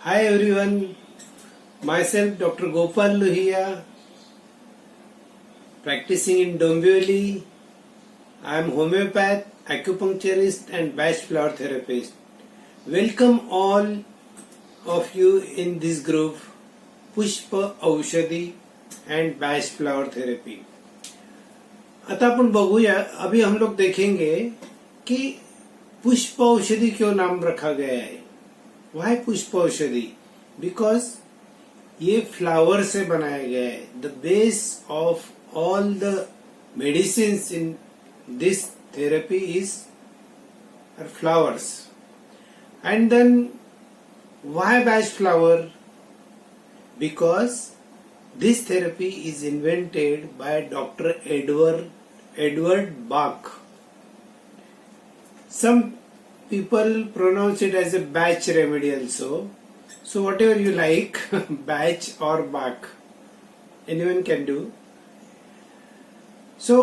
Hi everyone, myself Dr. Gopal Luhiya, practicing in Dombivli. I am homeopath, acupuncturist and Bach flower therapist. Welcome all of you in this group, Pushpa Aushadhi and Bach flower therapy. आता आपण बघूया, अभी हम लोग देखेंगे कि पुष्प औषधि क्यों नाम रखा गया है. वाई पुष्प औषधि? बिकॉज ये फ्लावर से बनाया गया है. The base of all the medicine in this therapy is flowers. And then why Bach flower? Because this therapy is invented by Dr. Edward Bach. Some people pronounce it as a Bach remedy also. So whatever you like, Bach or Bach, anyone can do. So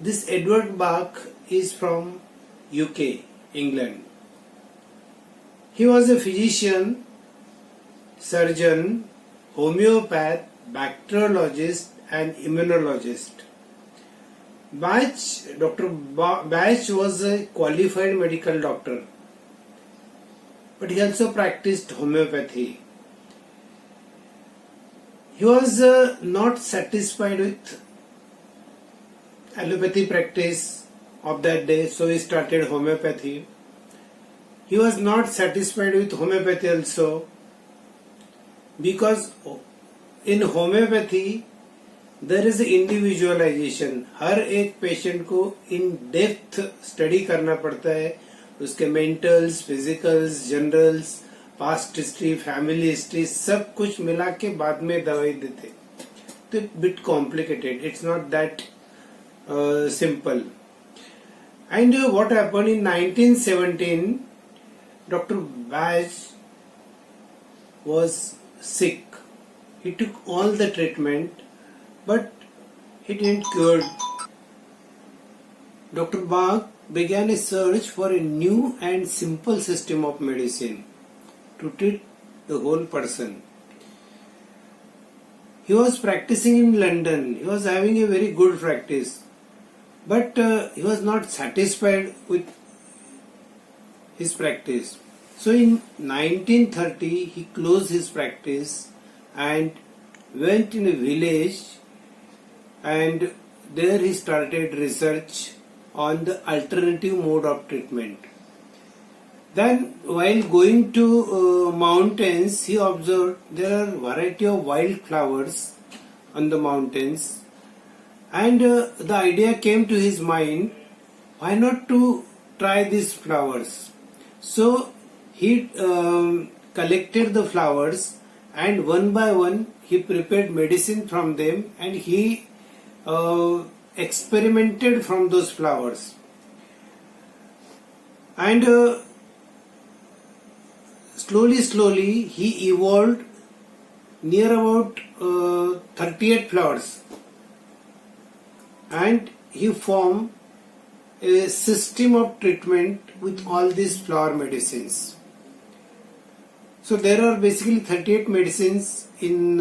this Edward Bach is from UK, England. He was a physician, surgeon, homeopath, bacteriologist and immunologist. Dr. Bach was a qualified medical doctor, but he also practiced homeopathy. He was not satisfied with allopathy practice of that day, so he started homeopathy. He was not satisfied with homeopathy also, because in homeopathy there is individualization. हर एक patient को in depth study करना पड़ता है, उसके mentals, physicals, generals, past history, family history सब कुछ मिला के बाद में दवाई देते. तो bit complicated, it's not that simple. And what happened in 1917, doctor Bach was sick. He took all the treatment, but he didn't cure. Dr. Bach began a search for a new and simple system of medicine to treat the whole person. He was practicing in London. He was having a very good practice, but he was not satisfied with his practice. So in 1930 he closed his practice and went in a village, and there he started research on the alternative mode of treatment. Then while going to mountains, he observed there are variety of wild flowers on the mountains, and the idea came to his mind, why not to try these flowers? So he collected the flowers and one by one he prepared medicine from them, and he experimented from those flowers. And slowly he evolved near about 38 flowers, and he formed a system of treatment with all these flower medicines. So there are basically 38 medicines in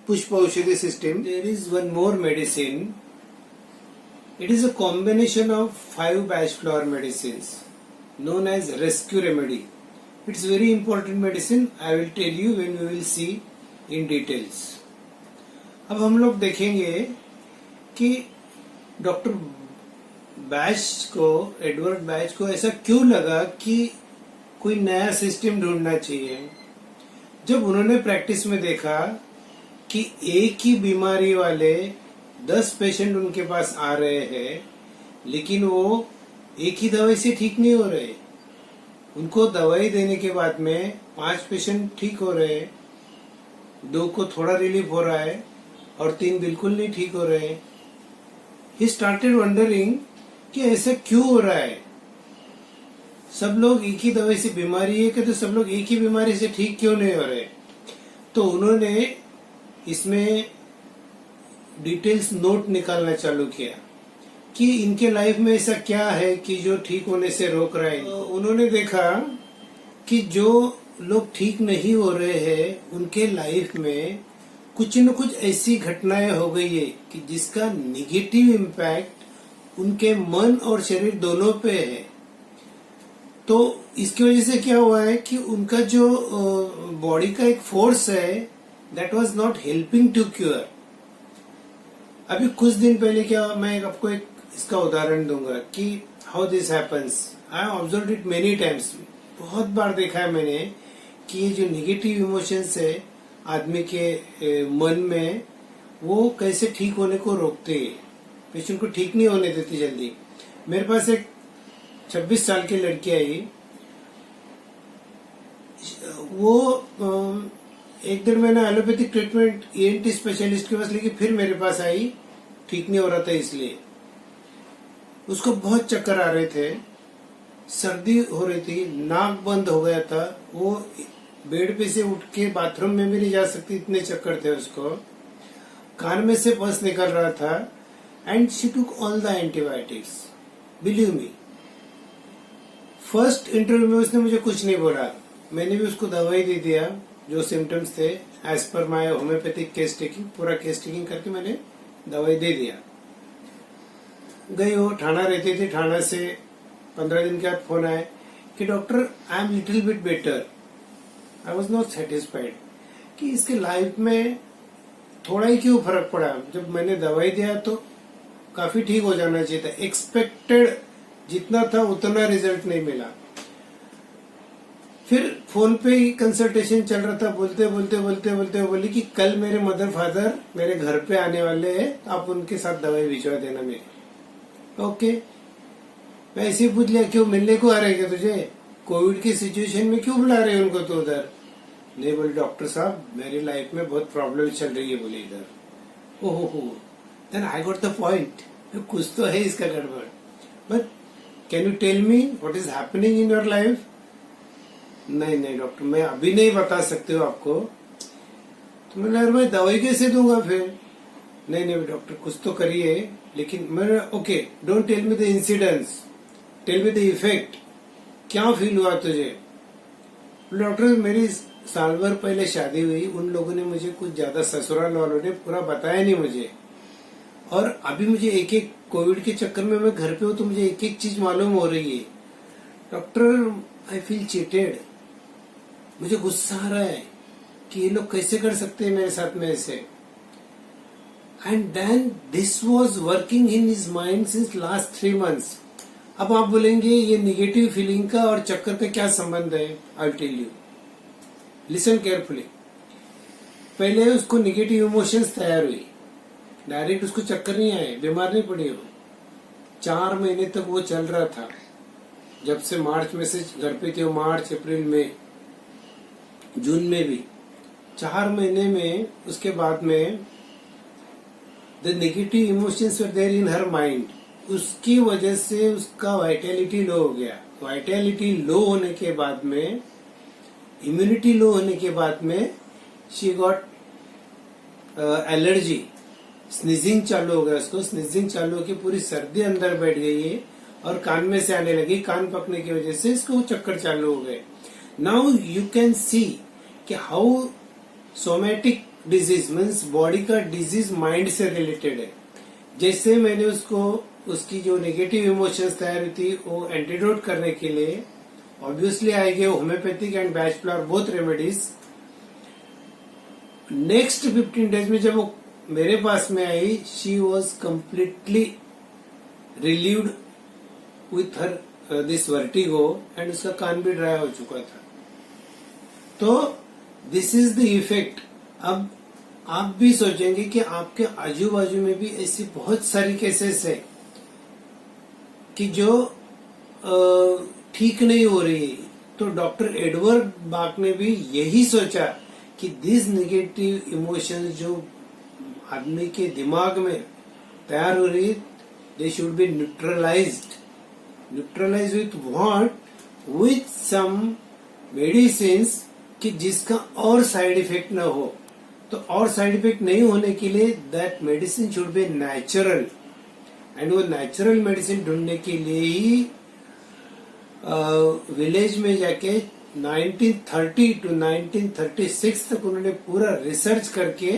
Pushpa Aushadhi system. There is one more medicine. It is a combination of 5 Bach flower medicines known as rescue remedy. It's very important medicine. I will tell you when we will see in details. अब हम लोग देखेंगे कि doctor Bach को, Edward Bach को ऐसा क्यों लगा कि कोई नया सिस्टम ढूंढना चाहिए. जब उन्होंने प्रैक्टिस में देखा कि एक ही बीमारी वाले 10 पेशेंट उनके पास आ रहे हैं, लेकिन वो एक ही दवाई से ठीक नहीं हो रहे. उनको दवाई देने के बाद में 5 पेशेंट ठीक हो रहे, 2 को थोड़ा रिलीफ हो रहा है और 3 बिल्कुल नहीं ठीक हो रहे. ही स्टार्टेड वंडरिंग कि ऐसा क्यों हो रहा है. सब लोग एक ही दवाई से बीमारी है कि तो सब लोग एक ही बीमारी से ठीक क्यों नहीं हो रहे. तो उन्होंने इसमें डिटेल्स नोट निकालना चालू किया कि इनके लाइफ में ऐसा क्या है कि जो ठीक होने से रोक रहा है. तो उन्होंने देखा कि जो लोग ठीक नहीं हो रहे हैं उनके लाइफ में कुछ न कुछ ऐसी घटनाएं हो गई है कि जिसका निगेटिव इम्पैक्ट उनके मन और शरीर दोनों पे है। तो इसकी वजह से क्या हुआ है कि उनका जो बॉडी का एक फोर्स है that was not helping to cure. अभी कुछ दिन पहले क्या, मैं आपको एक इसका उदाहरण दूंगा कि how this happens. I observe it many times. बहुत बार देखा है मैंने कि ये जो निगेटिव इमोशंस है आदमी के मन में, वो कैसे ठीक होने को रोकते हैं, पेशेंट को ठीक नहीं होने देती जल्दी। मेरे पास एक 26 साल की लड़की आई। वो 1-1.5 महीना एलोपैथिक ट्रीटमेंट ENT स्पेशलिस्ट के पास लेके फिर मेरे पास आई, ठीक नहीं हो रहा था इसलिए। उसको बहुत चक्कर आ रहे थे, सर्दी हो रही थी, नाक बंद हो गया था, वो बेड पे से उठ के बाथरूम में भी नहीं जा सकती, इतने चक्कर थे उसको। कान में से पस निकल रहा था and she took all the antibiotics. Believe me, first interview में उसने मुझे कुछ नहीं बोला। मैंने भी उसको दवाई दे दिया जो सिम्टम्स थे as per my homeopathic case taking, पूरा केस टेकिंग करके मैंने दवाई दे दिया। गई वो ठाणा रहती थी, ठाणा से 15 दिन के बाद फोन आया कि doctor I am little bit better. I was not satisfied कि इसके लाइफ में थोड़ा ही क्यों फर्क पड़ा। जब मैंने दवाई दिया तो काफी ठीक हो जाना चाहिए था। एक्सपेक्टेड जितना था उतना रिजल्ट नहीं मिला। फिर फोन पे ही कंसल्टेशन चल रहा था। बोलते बोलते बोली कि कल मेरे मदर फादर मेरे घर पे आने वाले हैं, आप उनके साथ दवाई भिजवा देना मेरी। ओके, मैं ऐसे ही पूछ लिया क्यों मिलने को आ रहे क्या तुझे, कोविड की सिचुएशन में क्यों बुला रहे हैं उनको तो उधर। नहीं, बोले डॉक्टर साहब मेरी लाइफ में बहुत प्रॉब्लम चल रही है, बोले इधर। ओहो, then I got the point, कुछ तो है इसका गड़बड़। But can you tell me what is happening in your life. नहीं डॉक्टर, मैं अभी नहीं बता सकते हो आपको। तो मैं दवाई कैसे दूंगा फिर। नहीं डॉक्टर, कुछ तो करिए। लेकिन मैं okay, don't tell me the incidents, tell me the effect, क्या फील हुआ तुझे। डॉक्टर, मेरी साल भर पहले शादी हुई, उन लोगों ने मुझे कुछ ज्यादा, ससुराल वालों ने पूरा बताया नहीं मुझे, और अभी मुझे एक एक कोविड के चक्कर में मैं घर पे हूँ तो मुझे एक एक चीज मालूम हो रही है। Doctor, I feel cheated. मुझे गुस्सा आ रहा है कि ये लोग कैसे कर सकते हैं मेरे साथ में ऐसे। And then this was working in his mind since last 3 months। अब आप बोलेंगे ये निगेटिव फीलिंग का और चक्कर का क्या संबंध है। I tell you, listen carefully. पहले उसको निगेटिव इमोशंस तैयार हुई, डायरेक्ट उसको चक्कर नहीं आए, बीमार नहीं पड़ी वो। 4 महीने तक वो चल रहा था। जब से मार्च में से घर पे थे, मार्च अप्रैल में जून में भी 4 महीने में, उसके बाद में the negative emotions were there in her mind. उसकी वजह से उसका वाइटैलिटी लो हो गया। वाइटैलिटी लो होने के बाद में, इम्यूनिटी लो होने के बाद में शी गॉट एलर्जी, स्नीजिंग चालू हो गया उसको। स्नीजिंग चालू होकर पूरी सर्दी अंदर बैठ गई है और कान में से आने लगी। कान पकने की वजह से इसको चक्कर चालू हो गए। नाउ यू कैन सी कि how somatic disease means body का डिजीज माइंड से रिलेटेड है। जैसे मैंने उसको उसकी जो नेगेटिव इमोशंस तैयार हुई थी वो एंटीडोट करने के लिए ऑब्वियसली आई गए homeopathic and bachelor both remedies. Next 15 days में जब वो मेरे पास में आई, she was completely relieved with her this vertigo and उसका कान भी ड्राई हो चुका था। तो दिस इज द इफेक्ट। अब आप भी सोचेंगे कि आपके आजू बाजू में भी ऐसी बहुत सारी केसेस है कि जो ठीक नहीं हो रही। तो डॉक्टर एडवर्ड बाक ने भी यही सोचा कि दिस नेगेटिव इमोशंस जो आदमी के दिमाग में तैयार हो रही, they should be neutralized. Neutralize with what, with some medicines कि जिसका और साइड इफेक्ट न हो। तो और साइड इफेक्ट नहीं होने के लिए that medicine should be natural. And वो नेचुरल मेडिसिन ढूंढने के लिए ही विलेज में जाके 1930 टू 1936 तक उन्होंने पूरा रिसर्च करके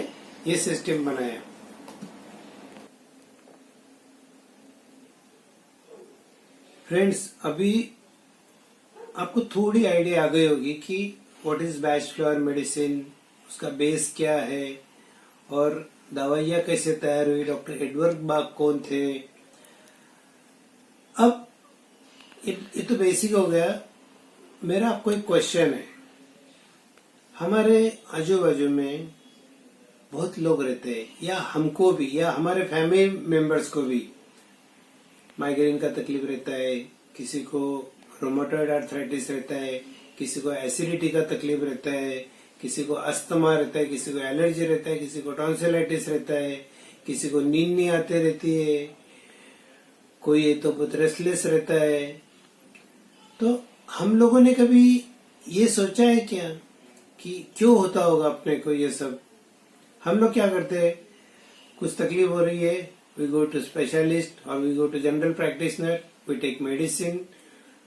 ये सिस्टम बनाया। फ्रेंड्स, अभी आपको थोड़ी आइडिया आ गई होगी कि what is batch flower medicine, उसका बेस क्या है और दवाइयाँ कैसे तैयार हुई, डॉक्टर एडवर्ड बाग कौन थे। अब ये तो बेसिक हो गया। मेरा आपको एक क्वेश्चन है। हमारे आजू बाजू में बहुत लोग रहते हैं, या हमको भी या हमारे फैमिली मेंबर्स को भी माइग्रेन का तकलीफ रहता है, किसी को रोमेटॉइड आर्थराइटिस रहता है, किसी को एसिडिटी का तकलीफ रहता है, किसी को अस्थमा रहता है, किसी को एलर्जी रहता है, किसी को टॉन्सिलाइटिस रहता है, किसी को नींद नहीं आते रहती है, कोई तो बहुत रेस्टलेस रहता है। तो हम लोगों ने कभी ये सोचा है क्या कि क्यों होता होगा अपने को ये सब? हम लोग क्या करते हैं, कुछ तकलीफ हो रही है, वी गो टू स्पेशलिस्ट और we go to general practitioner, we take medicine,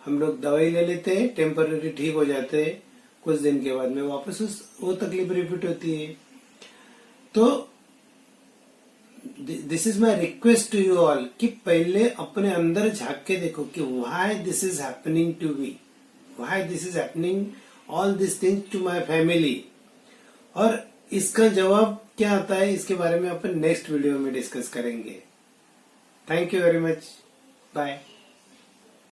हम लोग दवाई ले लेते हैं, टेम्पररी ठीक हो जाते हैं, कुछ दिन के बाद में वापस वो तकलीफ रिपीट होती है। तो this is my request to you all कि पहले अपने अंदर झांक के देखो कि why this is happening to me, why this is happening all this things to my family, और इसका जवाब क्या आता है इसके बारे में अपन नेक्स्ट वीडियो में डिस्कस करेंगे। Thank you very much, bye.